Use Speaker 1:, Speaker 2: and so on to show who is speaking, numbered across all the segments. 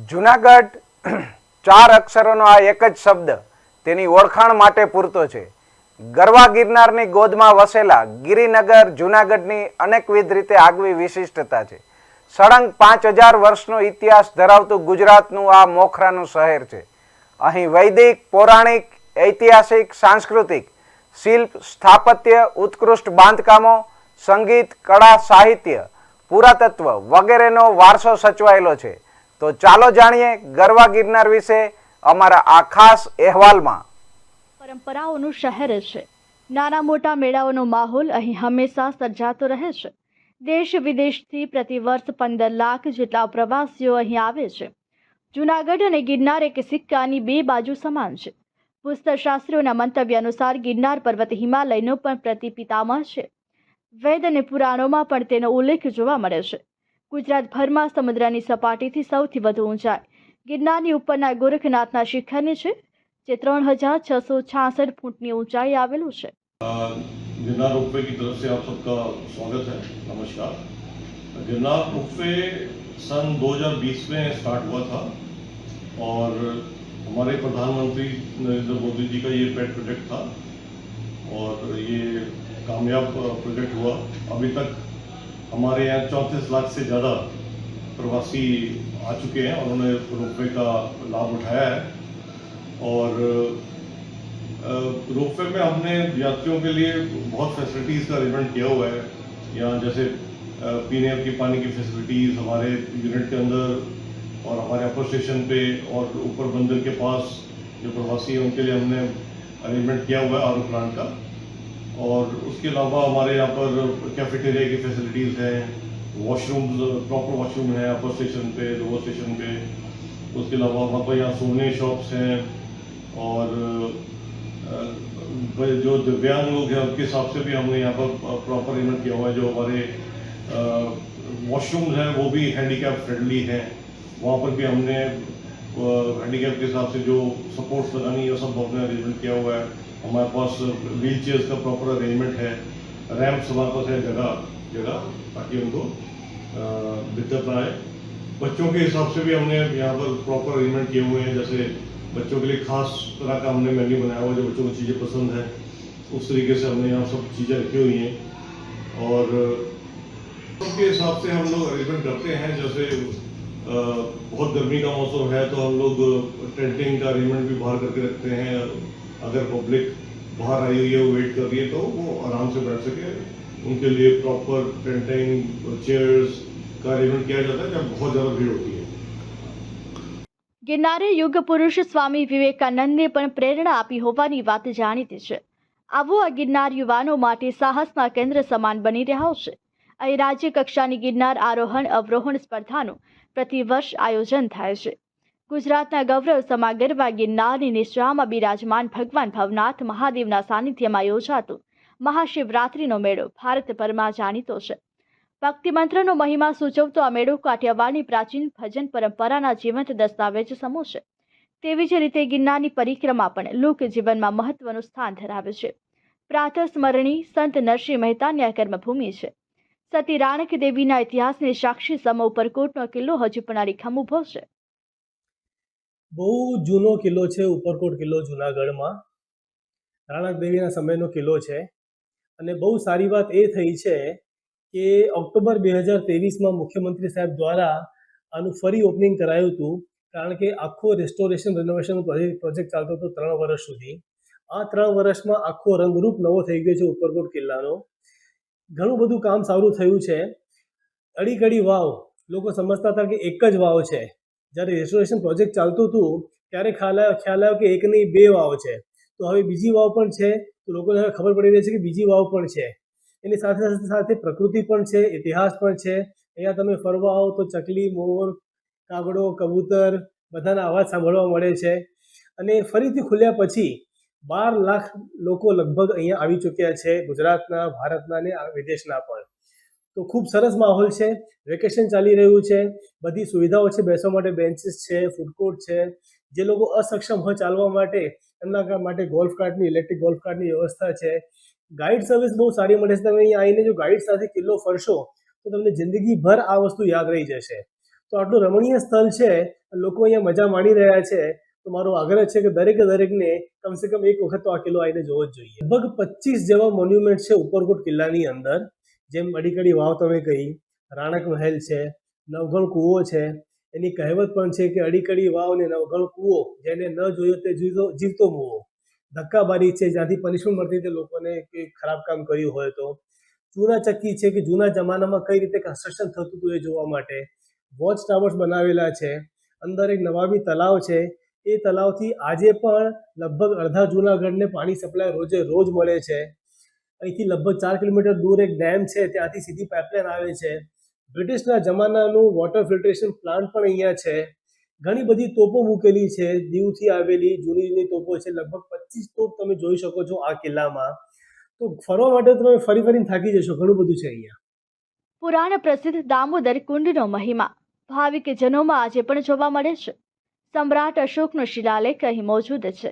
Speaker 1: જુનાગઢ ચાર અક્ષરોનો આ એક જ શબ્દ તેની ઓળખાણ માટે પૂરતો છે. ગરવા ગિરનારની ગોદમાં વસેલા ગિરિનગર જુનાગઢની અનેકવિધ રીતે આગવી વિશિષ્ટતા છે. સળંગ 5000 વર્ષનો ઇતિહાસ ધરાવતું ગુજરાતનું આ મોખરાનું શહેર છે. અહીં વૈદિક, પૌરાણિક, ઐતિહાસિક, સાંસ્કૃતિક, શિલ્પ, સ્થાપત્ય, ઉત્કૃષ્ટ બાંધકામો, સંગીત, કળા, સાહિત્ય, પુરાતત્વ વગેરેનો વારસો સચવાયેલો છે. તો ચાલો જાણીએ ગરવા ગિરનાર વિશે અમારા આ ખાસ અહેવાલમાં.
Speaker 2: પરંપરાઓનું શહેર છે. નાના મોટા મેળાઓનો માહોલ અહીં હંમેશા સર્જાતો રહે છે. દેશ વિદેશથી પ્રતિવર્ષ 15 લાખ જેટલા પ્રવાસીઓ અહીં આવે છે. જૂનાગઢ અને ગિરનાર એક સિક્કાની બે બાજુ સમાન છે. પુસ્તકશાસ્ત્રીઓના મંતવ્ય અનુસાર ગિરનાર પર્વત હિમાલયનો પણ પ્રતિપિતામહ છે. વેદ અને પુરાણોમાં પણ તેનો ઉલ્લેખ જોવા મળે છે. ગુજરાતભરમાં સમુદ્રની સપાટીથી સૌથી વધુ ઊંચાઈ ગિરનારની ઉપરના ગોરખનાથના શિખરની છે, જે 3666 फुट ऊंचाई आवेलू है.
Speaker 3: गिरनार रोपवे की तरफ से आप सबका स्वागत है. नमस्कार. गिरनार रोपवे सन 2020 में स्टार्ट हुआ था और हमारे प्रधानमंत्री नरेंद्र मोदी जी का ये पेट प्रोजेक्ट था और ये कामयाब प्रोजेक्ट हुआ. अभी तक हमारे यहाँ 34 लाख से ज़्यादा प्रवासी आ चुके हैं और उन्होंने रोपवे का लाभ उठाया है. और रोपवे में हमने यात्रियों के लिए बहुत फैसिलिटीज़ का अरेंजमेंट किया हुआ है. यहाँ जैसे पीने की पानी की फैसिलिटीज़ हमारे यूनिट के अंदर और हमारे अपर स्टेशन पे और ऊपर बंदर के पास जो प्रवासी हैं उनके लिए हमने अरेंजमेंट किया हुआ है आर ओ प्लांट का. और उसके अलावा हमारे यहाँ पर कैफेटेरिया की फैसिलिटीज़ हैं, वॉशरूम्स, प्रॉपर वॉशरूम है अपर स्टेशन पे, लोअर स्टेशन पे. उसके अलावा हमारे पास यहाँ सोने शॉप्स हैं और जो दिव्यांग लोग हैं उनके हिसाब से भी हमने यहाँ पर प्रॉपर अरेंजमेंट किया हुआ है. जो हमारे वॉशरूम्स हैं वो भी हैंडीकैप फ्रेंडली हैं. वहाँ पर भी हमने हैंडीकैप के हिसाब से जो सपोर्ट्स लगानी है सब हमने अरेंजमेंट किया हुआ है. हमारे पास व्हील चेयर्स का प्रॉपर अरेंजमेंट है. रैम्प्स हमारे पास है जगह ताकि उनको दिक्कत ना आए. बच्चों के हिसाब से भी हमने यहाँ पर प्रॉपर अरेंजमेंट किए हुए हैं. जैसे बच्चों के लिए खास तरह का हमने मेन्यू बनाया हुआ, जो बच्चों को चीज़ें पसंद है उस तरीके से हमने यहाँ सब चीज़ें रखी हुई हैं. और उनके हिसाब से हम लोग अरेंजमेंट करते हैं. जैसे बहुत गर्मी का मौसम है तो हम लोग टेंटिंग का अरेंजमेंट भी बाहर करके रखते हैं. अगर पब्लिक बाहर आई हुई है, वो वेट कर रही है, तो वो आराम से बैठ सके. उनके लिए प्रॉपर टेंटिंग, चेयर्स का अरेंजमेंट किया जाता है जब बहुत ज़्यादा भीड़ होती है.
Speaker 2: ગિરનારે યુગ પુરુષ સ્વામી વિવેકાનંદને પણ પ્રેરણા આપી હોવાની વાત જાણીતી છે. આવો આ ગિરનાર યુવાનો માટે સાહસના કેન્દ્ર સમાન બની રહ્યો છે. અહીં રાજ્ય કક્ષાની ગિરનાર આરોહણ અવરોહણ સ્પર્ધાનું પ્રતિવર્ષ આયોજન થાય છે. ગુજરાતના ગૌરવ સમા ગરવા ગિરનારની નિશ્રામાં બિરાજમાન ભગવાન ભવનાથ મહાદેવના સાનિધ્યમાં યોજાતો મહાશિવરાત્રિનો મેળો ભારતભરમાં જાણીતો છે. ભક્તિ મંત્રનો મહિમા સૂચવતો આ મેળો કાઠિયાવાડની પ્રાચીન ભજન પરંપરાના જીવંત દસ્તાવેજ સમૂહ છે. તેવી જ રીતે ગિરનારની પરિક્રમા પણ લોકજીવનમાં મહત્વનું સ્થાન ધરાવે છે. પ્રાતઃસ્મરણી સંત નરસિંહ મહેતાની આ કર્મભૂમિ છે. સતી રાણક દેવીના ઇતિહાસને સાક્ષી સમો ઉપરકોટનો કિલ્લો હજુ પણ અડીખમ ઊભો છે.
Speaker 4: બહુ જૂનો કિલ્લો છે ઉપરકોટ કિલ્લો જૂનાગઢમાં. રાણક દેવીના સમયનો કિલ્લો છે અને બહુ સારી વાત એ થઈ છે કે ઓક્ટોબર 2023માં મુખ્યમંત્રી સાહેબ દ્વારા આનું ફરી ઓપનિંગ કરાયું હતું. કારણ કે આખો રેસ્ટોરેશન રિનોવેશનનો પ્રોજેક્ટ ચાલતો હતો 3 વર્ષ સુધી. આ 3 વર્ષમાં આખો રંગરૂપ નવો થઈ ગયો છે ઉપરકોટ કિલ્લાનો. ઘણું બધું કામ સારું થયું છે. અડીકડી વાવ લોકો સમજતા હતા કે એક જ વાવ છે. જ્યારે રેસ્ટોરેશન પ્રોજેક્ટ ચાલતું હતું ત્યારે ખ્યાલ આવ્યો કે એક નહીં 2 વાવ છે. તો હવે બીજી વાવ પણ છે. તો લોકોને હવે ખબર પડી રહી છે કે બીજી વાવ પણ છે. એની સાથે સાથે પ્રકૃતિ પણ છે, ઇતિહાસ પણ છે. અહીંયા તમે ફરવા આવો તો ચકલી, મોર, કાગડો, કબૂતર બધાના અવાજ સાંભળવા મળે છે. અને ફરીથી ખુલ્યા પછી 12 લાખ લોકો લગભગ અહીંયા આવી ચૂક્યા છે, ગુજરાતના, ભારતના અને વિદેશના પણ. તો ખૂબ સરસ માહોલ છે. વેકેશન ચાલી રહ્યું છે. બધી સુવિધાઓ છે, બેસવા માટે બેન્ચીસ છે, ફૂડ કોર્ટ છે. જે લોકો અસક્ષમ હોય ચાલવા માટે એમના માટે ગોલ્ફ કાર્ટની, ઇલેક્ટ્રિક ગોલ્ફ કાર્ટની વ્યવસ્થા છે. ગાઈડ સર્વિસ બહુ સારી મળે છે. તમે અહીંયા આવીને જો ગાઈડ સાથે કિલ્લો ફરશો તો તમને જિંદગીભર આ વસ્તુ યાદ રહી જશે. તો આટલું રમણીય સ્થળ છે, લોકો અહીંયા મજા માણી રહ્યા છે, તો મારો આગ્રહ છે કે દરેકને કમસે કમ એક વખત તો આ કિલ્લો આવીને જોવો જ જોઈએ. લગભગ 25 જેવા મોન્યુમેન્ટ છે ઉપરકોટ કિલ્લાની અંદર, જેમ અડીકડી વાવ તમે કહી, રાણક મહેલ છે, નવઘણ કૂવો છે. એની કહેવત પણ છે કે અડીકડી વાવ ને નવઘણ કૂવો, જેને ન જોયો તે જીવતો મૂવો. ધક્કાબારી છે, જ્યાંથી પનિશમેન્ટ મળતી તે લોકોને કે ખરાબ કામ કર્યું હોય તો. ચૂના ચક્કી છે કે જૂના જમાનામાં કઈ રીતે કન્સ્ટ્રક્શન થતું હતું એ જોવા માટે. વોચ ટાવર્સ બનાવેલા છે. અંદર એક નવાબી તલાવ છે. એ તલાવથી આજે પણ લગભગ અડધા જૂનાગઢને પાણી સપ્લાય રોજે રોજ મળે છે. અહીંથી લગભગ 4 કિલોમીટર દૂર એક ડેમ છે, ત્યાંથી સીધી પાઇપલાઇન આવે છે. બ્રિટિશના જમાનાનું વોટર ફિલ્ટરેશન પ્લાન્ટ પણ અહીંયા છે. ઘણી બધી તોપો મૂકેલી છે, દીવથી આવેલી જૂની જૂની તોપો છે. લગભગ 25 તોપ તમે જોઈ શકો છો આ કિલ્લામાં. તો ફરવા માટે તમે ફરીને થાકી જશો, ઘણું બધું છે અહીંયા.
Speaker 2: પુરાણ પ્રસિદ્ધ દામોદર કુંડનો મહિમા ભાવિક જનોમાં આજે પણ જોવા મળે છે. સમ્રાટ અશોકનો શિલાલેખ અહીં મોજૂદ છે.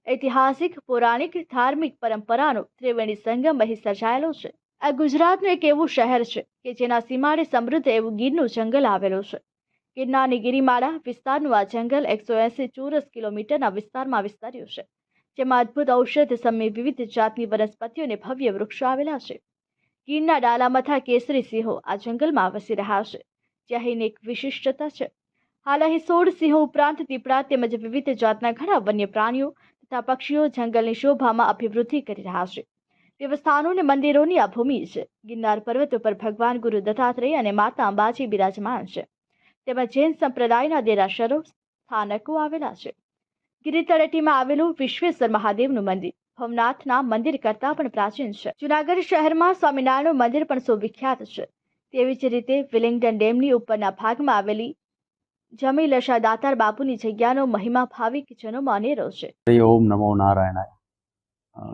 Speaker 2: ઐતિહાસિક, પૌરાણિક, ધાર્મિક પરંપરાનો ત્રિવેણી સંગમ અહીં સર્જાયેલો છે. આ ગુજરાતનું એક એવું શહેર છે કે જેના સીમાડે સમૃદ્ધ એવું ગીરનું જંગલ આવેલું છે. ગિરનારની ગિરિમાળા વિસ્તારનું આ જંગલ 180 ચોરસ કિલોમીટરના વિસ્તારમાં વિસ્તર્યું છે, જેમાં અદ્ભુત ઔષધ સમી વિવિધ જાતની વનસ્પતિઓ અને ભવ્ય વૃક્ષો આવેલા છે. ગીરના ડાલામથા કેસરી સિંહો આ જંગલમાં વસી રહ્યા છે, જે અહીંની એક વિશિષ્ટતા છે. હાલ અહીં 16 સિંહો ઉપરાંત દીપડા તેમજ વિવિધ જાતના ઘણા વન્ય પ્રાણીઓ તથા પક્ષીઓ જંગલની શોભામાં અભિવૃદ્ધિ કરી રહ્યા છે. દેવસ્થાનો અને મંદિરોની આ ભૂમિ છે. ગિરનાર પર્વત ઉપર ભગવાન ગુરુ દત્તાત્રેય અને માતા અંબાજી બિરાજમાન છે. તેમાં જૈન સંપ્રદાયના દેરાસરો સ્થાનકો આવેલા છે. ગિરી તળેટીમાં આવેલું વિશ્વેશ્વર મહાદેવનું મંદિર ભવનાથના મંદિર કરતાં પણ પ્રાચીન છે. જૂનાગઢ શહેરમાં સ્વામિનારાયણનું મંદિર પણ સુવિખ્યાત છે. તેવી જ રીતે વિલિંગડન ડેમની ઉપરના ભાગમાં આવેલી જમીલશા દાતાર બાપુની જગ્યાનો મહિમા ભાવિક જનોમાં અનેરો છે.
Speaker 5: ઓમ નમો નારાયણાય.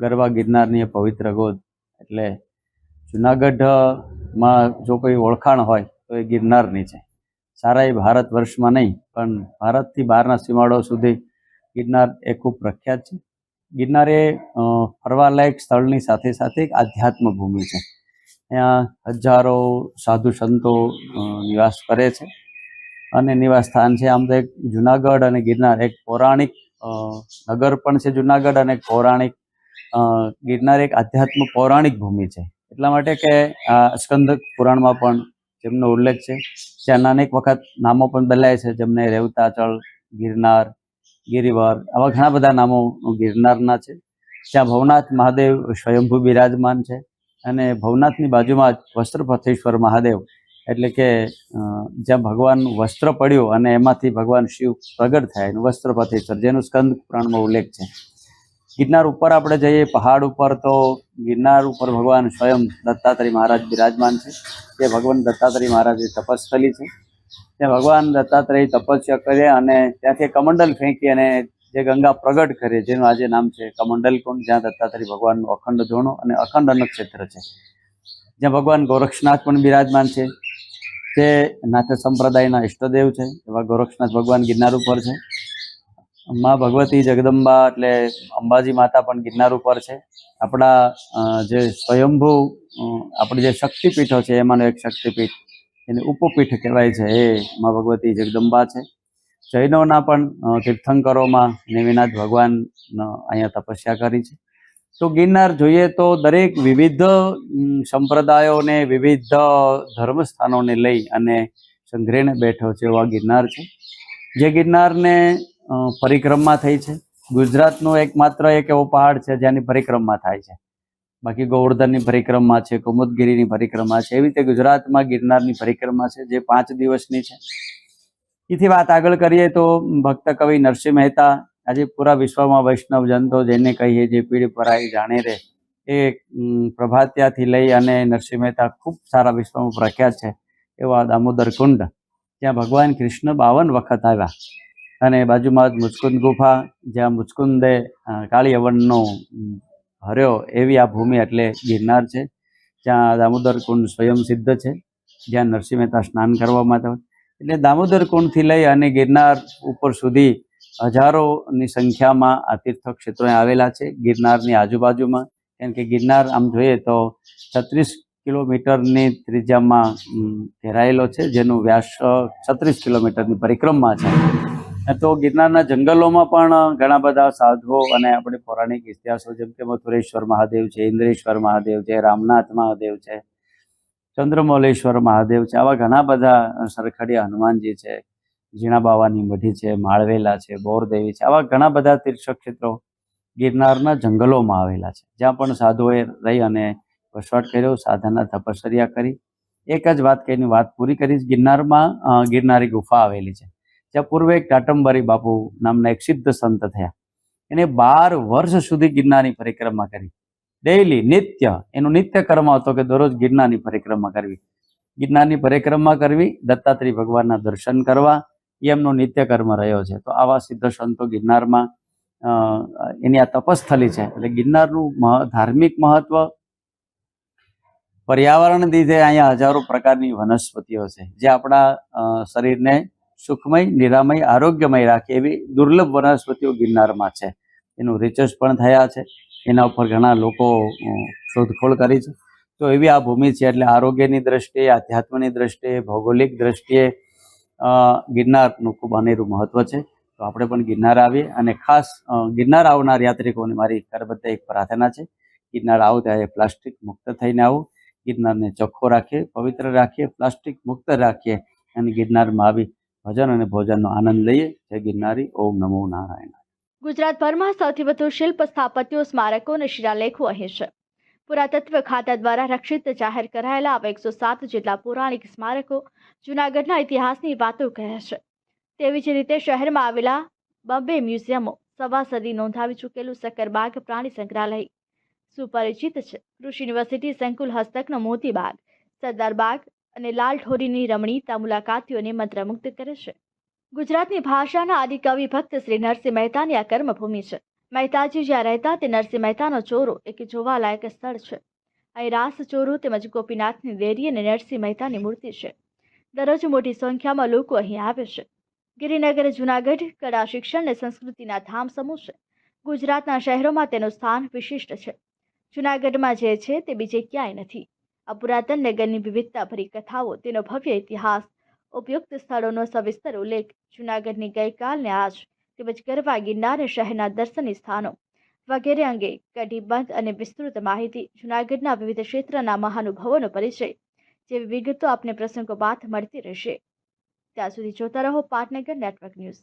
Speaker 5: ગરવા ગિરનારની એ પવિત્ર ગોદ એટલે જુનાગઢમાં જો કોઈ ઓળખાણ હોય તો એ ગિરનારની છે. સારા એ ભારત વર્ષમાં નહીં પણ ભારતથી બહારના સીમાડો સુધી ગિરનાર એ ખૂબ પ્રખ્યાત છે. ગિરનાર એ ફરવાલાયક સ્થળની સાથે સાથે એક આધ્યાત્મ ભૂમિ છે. અહીંયા હજારો સાધુ સંતો નિવાસ કરે છે અને નિવાસ સ્થાન છે. આમ તો એક જુનાગઢ અને ગિરનાર એક પૌરાણિક નગર પણ છે જુનાગઢ, અને પૌરાણિક ગિરનાર એક આધ્યાત્મ પૌરાણિક ભૂમિ છે. એટલા માટે કે આ સ્કંદ પુરાણમાં પણ જેમનો ઉલ્લેખ છે, ત્યાં અનેક વખત નામો પણ બદલાય છે, જેમને રેવતાચળ, ગિરનાર, ગિરિવર, આવા ઘણા બધા નામો ગિરનારના છે. ત્યાં ભવનાથ મહાદેવ સ્વયંભૂ બિરાજમાન છે, અને ભવનાથની બાજુમાં જ વસ્ત્રપથેશ્વર મહાદેવ એટલે કે જ્યાં ભગવાનનું વસ્ત્ર પડ્યું અને એમાંથી ભગવાન શિવ પ્રગટ થયા એનું વસ્ત્રપથેશ્વર, જેનું સ્કંદ પુરાણમાં ઉલ્લેખ છે. ગિરનાર ઉપર આપણે જઈએ પહાડ ઉપર, તો ગિરનાર ઉપર ભગવાન સ્વયં દત્તાત્રેય મહારાજ બિરાજમાન છે. જે ભગવાન દત્તાત્રેય મહારાજની તપસ્થલી છે. ત્યાં ભગવાન દત્તાત્રેય તપસ્યા કરે અને ત્યાંથી કમંડલ ફેંકી અને જે ગંગા પ્રગટ કરે, જેનું આજે નામ છે કમંડલ કુંડ, જ્યાં દત્તાત્રેય ભગવાનનું અખંડ જોણો અને અખંડ અન્નક્ષેત્ર છે. જ્યાં ભગવાન ગોરક્ષનાથ પણ બિરાજમાન છે. તે નાથ સંપ્રદાયના ઇષ્ટદેવ છે એવા ગોરક્ષનાથ ભગવાન ગિરનાર ઉપર છે. મા ભગવતી જગદંબા એટલે અંબાજી માતા પણ ગિરનાર ઉપર છે. આપણા જે સ્વયંભૂ આપણી જે શક્તિપીઠો છે એમાંનું એક શક્તિપીઠ, એને ઉપપીઠ કહેવાય છે, એ મા ભગવતી જગદંબા છે. જૈનોના પણ તીર્થંકરોમાં નેમિનાથ ભગવાન અહીંયા તપસ્યા કરી છે. તો ગિરનાર જોઈએ તો દરેક વિવિધ સંપ્રદાયોને, વિવિધ ધર્મસ્થાનોને લઈ અને સંઘરીને બેઠો છે એવા ગિરનાર છે. જે ગિરનારને પરિક્રમા થઈ છે. ગુજરાતનો એકમાત્ર એક એવો પહાડ છે જેની પરિક્રમા થાય છે. બાકી ગોવર્ધનની પરિક્રમા છે, કુમુદગીરીની પરિક્રમા છે. એવી રીતે ગુજરાતમાં ગિરનારની પરિક્રમા છે, જે 5 દિવસની છે. એથી વાત આગળ કરીએ તો ભક્ત કવિ નરસિંહ મહેતા આજે પૂરા વિશ્વમાં વૈષ્ણવ જનતો જેને કહીએ, જે પીડ પરાઈ જાણે રે, એ પ્રભાત્યાથી લઈ અને નરસિંહ મહેતા ખૂબ સારા વિશ્વમાં પ્રખ્યાત છે એવા દામોદર કુંડ, ત્યાં ભગવાન કૃષ્ણ 52 વખત આવ્યા. અને બાજુમાં જ મુચકુંદ ગુફા, જ્યાં મુચકુંદે કાળી અવનનો હર્યો, એવી આ ભૂમિ એટલે ગિરનાર છે. જ્યાં દામોદર કુંડ સ્વયં સિદ્ધ છે, જ્યાં નરસિંહ મહેતા સ્નાન કરવા માટે. એટલે દામોદર કુંડથી લઈ અને ગિરનાર ઉપર સુધી હજારોની સંખ્યામાં આ તીર્થક્ષેત્રો આવેલા છે ગિરનારની આજુબાજુમાં. કેમ કે ગિરનાર આમ જોઈએ તો 36 કિલોમીટરની ત્રિજ્યામાં ઘેરાયેલો છે, જેનું વ્યાસ 36 કિલોમીટરની પરિક્રમા છે. તો ગિરનારના જંગલોમાં પણ ઘણા બધા સાધુઓ અને આપણે પૌરાણિક ઇતિહાસો જેમ કે મથુરેશ્વર મહાદેવ છે, ઇન્દ્રેશ્વર મહાદેવ છે, રામનાથ મહાદેવ છે, ચંદ્રમૌલેશ્વર મહાદેવ છે, આવા ઘણા બધા સરખડિયા હનુમાનજી છે, ઝીણા બાવાની મઢી છે, માળવેલા છે, બોરદેવી છે, આવા ઘણા બધા તીર્થક્ષેત્રો ગિરનારના જંગલોમાં આવેલા છે, જ્યાં પણ સાધુઓએ રહી અને વસવાટ કર્યો, સાધના તપશ્ચર્યા કરી. એક જ વાત કહીને વાત પૂરી કરીશ. ગિરનારમાં ગિરનારી ગુફા આવેલી છે, જ્યાં પૂર્વે એક ટાટંબરી બાપુ નામના એક સિદ્ધ સંત થયા. એને 12 વર્ષ સુધી ગિરનારની પરિક્રમા કરી. ડેઈલી નિત્ય એનું નિત્ય કર્મ હતો કે દરરોજ ગિરનારની પરિક્રમા કરવી. ગિરનારની પરિક્રમા કરવી, દત્તાત્રેય ભગવાનના દર્શન કરવા, એ એમનો નિત્ય કર્મ રહ્યો છે. તો આવા સિદ્ધ સંતો ગિરનારમાં એની આ તપસ્થલી છે. એટલે ગિરનારનું ધાર્મિક મહત્વ, પર્યાવરણ લીધે અહીંયા હજારો પ્રકારની વનસ્પતિઓ છે, જે આપણા શરીરને સુખમય, નિરામય, આરોગ્યમય રાખે એવી દુર્લભ વનસ્પતિઓ ગિરનારમાં છે. એનું રિસર્ચ પણ થયા છે, એના ઉપર ઘણા લોકો શોધખોળ કરી છે. તો એવી આ ભૂમિ છે. એટલે આરોગ્યની દ્રષ્ટિએ, આધ્યાત્મની દ્રષ્ટિએ, ભૌગોલિક દ્રષ્ટિએ ગિરનારનું ખૂબ અનેરું મહત્વ છે. તો આપણે પણ ગિરનાર આવીએ. અને ખાસ ગિરનાર આવનાર યાત્રિકોને મારી કરબદ્ધ એક પ્રાર્થના છે, ગિરનાર આવો ત્યારે પ્લાસ્ટિક મુક્ત થઈને આવો. ગિરનારને ચોખ્ખો રાખીએ, પવિત્ર રાખીએ, પ્લાસ્ટિક મુક્ત રાખીએ અને ગિરનારમાં આવી ભજન અને ભોજનનો આનંદ લઈએ. જય ગિરનારી. ઓમ નમો નારાયણ.
Speaker 2: ગુજરાતભરમાં સૌથી વધુ શિલ્પ સ્થાપત્યો, સ્મારકો અને શિલાલેખો અહીં છે. પુરાતત્વ ખાતા દ્વારા રક્ષિત જાહેર કરાયેલા આવા 107 જેટલા પૌરાણિક સ્મારકો જૂનાગઢના ઇતિહાસની વાતો કહે છે. તેવી જ રીતે શહેરમાં આવેલા બોમ્બે મ્યુઝિયમો, સવા સદી નોંધાવી ચૂકેલું સક્કરબાગ પ્રાણી સંગ્રહાલય સુપરિચિત છે. કૃષિ યુનિવર્સિટી સંકુલ હસ્તકનો મોતી બાગ, સરદાર બાગ અને લાલ ઢોરીની રમણીતા મુલાકાતીઓને મંત્રમુગ્ધ કરે છે. ગુજરાતની ભાષાના આદિકવિ ભક્ત શ્રી નરસિંહ મહેતાની આ કર્મભૂમિ છે. મહેતાજી જ્યાં રહેતા તે નરસિંહ મહેતાનો ચોરો એક જોવાલાયક સ્થળ છે. અહીં રાસ ચોરો તેમજ ગોપીનાથની દેરી અને નરસિંહ મહેતાની મૂર્તિ છે. દરરોજ મોટી સંખ્યામાં લોકો અહીં આવે છે. ગિરિનગર જૂનાગઢ કળા, શિક્ષણ અને સંસ્કૃતિના ધામ સમૂહ છે. ગુજરાતના શહેરોમાં તેનું સ્થાન વિશિષ્ટ છે. જૂનાગઢમાં જે છે તે બીજે ક્યાંય નથી. આ પુરાતન નગરની વિવિધતાભરી કથાઓ, તેનો ભવ્ય ઇતિહાસ, ઉપયુક્ત સ્થળોનો સવિસ્તર ઉલ્લેખ, જૂનાગઢની ગઈકાલને આજ તેમજ ગરવા ગિરનાર શહેરના દર્શનીય સ્થાનો વગેરે અંગે કટિબદ્ધ અને વિસ્તૃત માહિતી, જૂનાગઢના વિવિધ ક્ષેત્રના મહાનુભાવોનો પરિચય જેવી વિગતો આપને પ્રસંગોપાત મળતી રહેશે. ત્યાં સુધી જોતા રહો પાટનગર નેટવર્ક ન્યૂઝ.